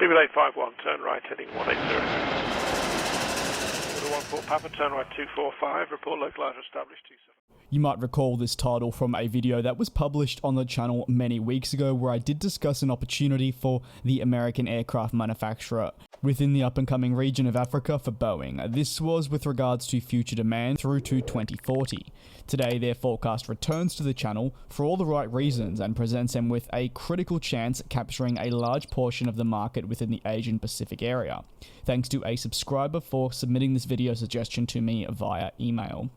BB851, turn right, heading 180. 14 Papa, turn right 245, report localizer established 27. You might recall this title from a video that was published on the channel many weeks ago where I did discuss an opportunity for the American aircraft manufacturer within the up-and-coming region of Africa for Boeing. This was with regards to future demand through to 2040. Today, their forecast returns to the channel for all the right reasons and presents them with a critical chance at capturing a large portion of the market within the Asian Pacific area. Thanks to a subscriber for submitting this video suggestion to me via email.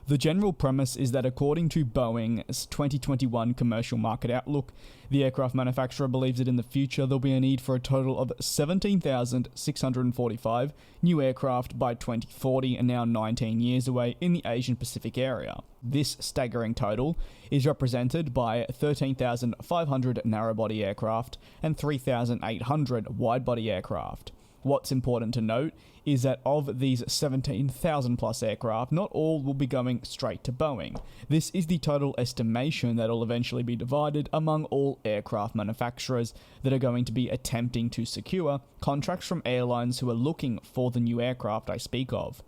The general premise is that according to Boeing's 2021 commercial market outlook, the aircraft manufacturer believes that in the future there'll be a need for a total of 17,645 new aircraft by 2040 and now 19 years away in the Asian Pacific area. This staggering total is represented by 13,500 narrow-body aircraft and 3,800 wide-body aircraft. What's important to note is that of these 17,000 plus aircraft, not all will be going straight to Boeing. This is the total estimation that will eventually be divided among all aircraft manufacturers that are going to be attempting to secure contracts from airlines who are looking for the new aircraft I speak of.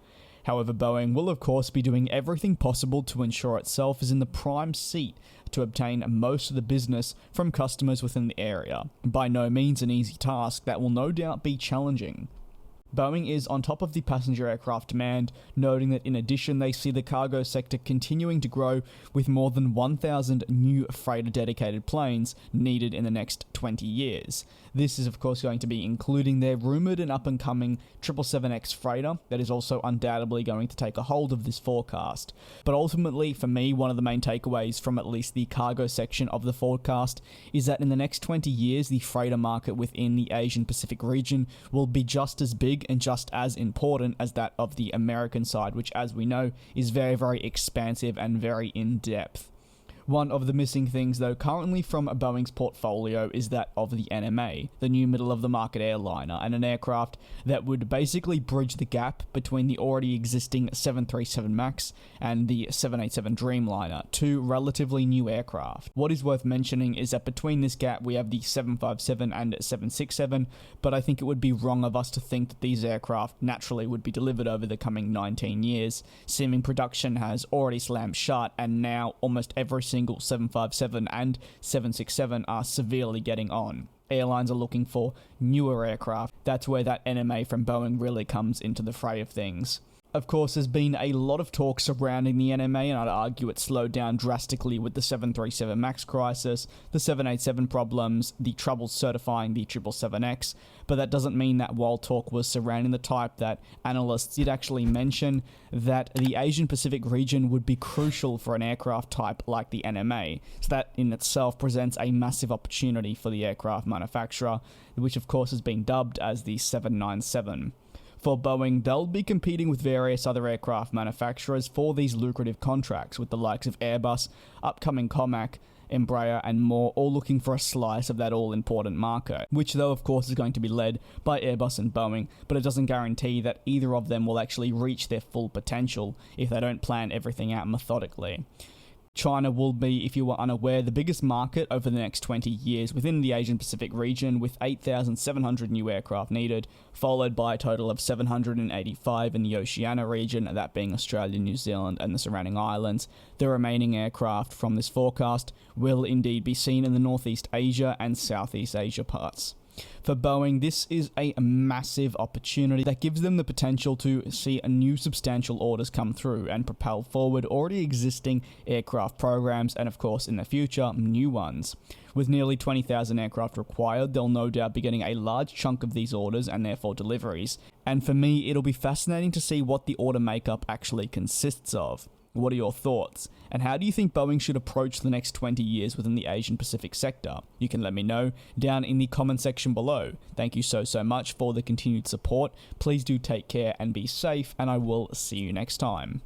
However, Boeing will of course be doing everything possible to ensure itself is in the prime seat to obtain most of the business from customers within the area. By no means an easy task that will no doubt be challenging. Boeing is on top of the passenger aircraft demand, noting that in addition they see the cargo sector continuing to grow with more than 1,000 new freighter-dedicated planes needed in the next 20 years. This is of course going to be including their rumoured and up-and-coming 777X freighter that is also undoubtedly going to take a hold of this forecast. But ultimately, for me, one of the main takeaways from at least the cargo section of the forecast is that in the next 20 years, the freighter market within the Asian Pacific region will be just as big and just as important as that of the American side, which, as we know, is very, very expansive and very in-depth. One of the missing things, though, currently from Boeing's portfolio is that of the NMA, the new middle-of-the-market airliner, and an aircraft that would basically bridge the gap between the already existing 737 MAX and the 787 Dreamliner, two relatively new aircraft. What is worth mentioning is that between this gap we have the 757 and 767, but I think it would be wrong of us to think that these aircraft naturally would be delivered over the coming 19 years, seeming production has already slammed shut, and now almost every single 757 and 767 are severely getting on. Airlines are looking for newer aircraft. That's where that NMA from Boeing really comes into the fray of things. Of course, there's been a lot of talk surrounding the NMA, and I'd argue it slowed down drastically with the 737 MAX crisis, the 787 problems, the troubles certifying the 777X, but that doesn't mean that while talk was surrounding the type, that analysts did actually mention that the Asian Pacific region would be crucial for an aircraft type like the NMA. So that in itself presents a massive opportunity for the aircraft manufacturer, which of course has been dubbed as the 797. For Boeing, they'll be competing with various other aircraft manufacturers for these lucrative contracts, with the likes of Airbus, upcoming Comac, Embraer and more, all looking for a slice of that all-important market, which though of course is going to be led by Airbus and Boeing, but it doesn't guarantee that either of them will actually reach their full potential if they don't plan everything out methodically. China will be, if you were unaware, the biggest market over the next 20 years within the Asian Pacific region, with 8,700 new aircraft needed, followed by a total of 785 in the Oceania region, that being Australia, New Zealand and the surrounding islands. The remaining aircraft from this forecast will indeed be seen in the Northeast Asia and Southeast Asia parts. For Boeing, this is a massive opportunity that gives them the potential to see a new substantial orders come through and propel forward already existing aircraft programs and of course in the future, new ones. With nearly 20,000 aircraft required, they'll no doubt be getting a large chunk of these orders and therefore deliveries. And for me, it'll be fascinating to see what the order makeup actually consists of. What are your thoughts? And how do you think Boeing should approach the next 20 years within the Asian Pacific sector? You can let me know down in the comment section below. Thank you so much for the continued support. Please do take care and be safe, and I will see you next time.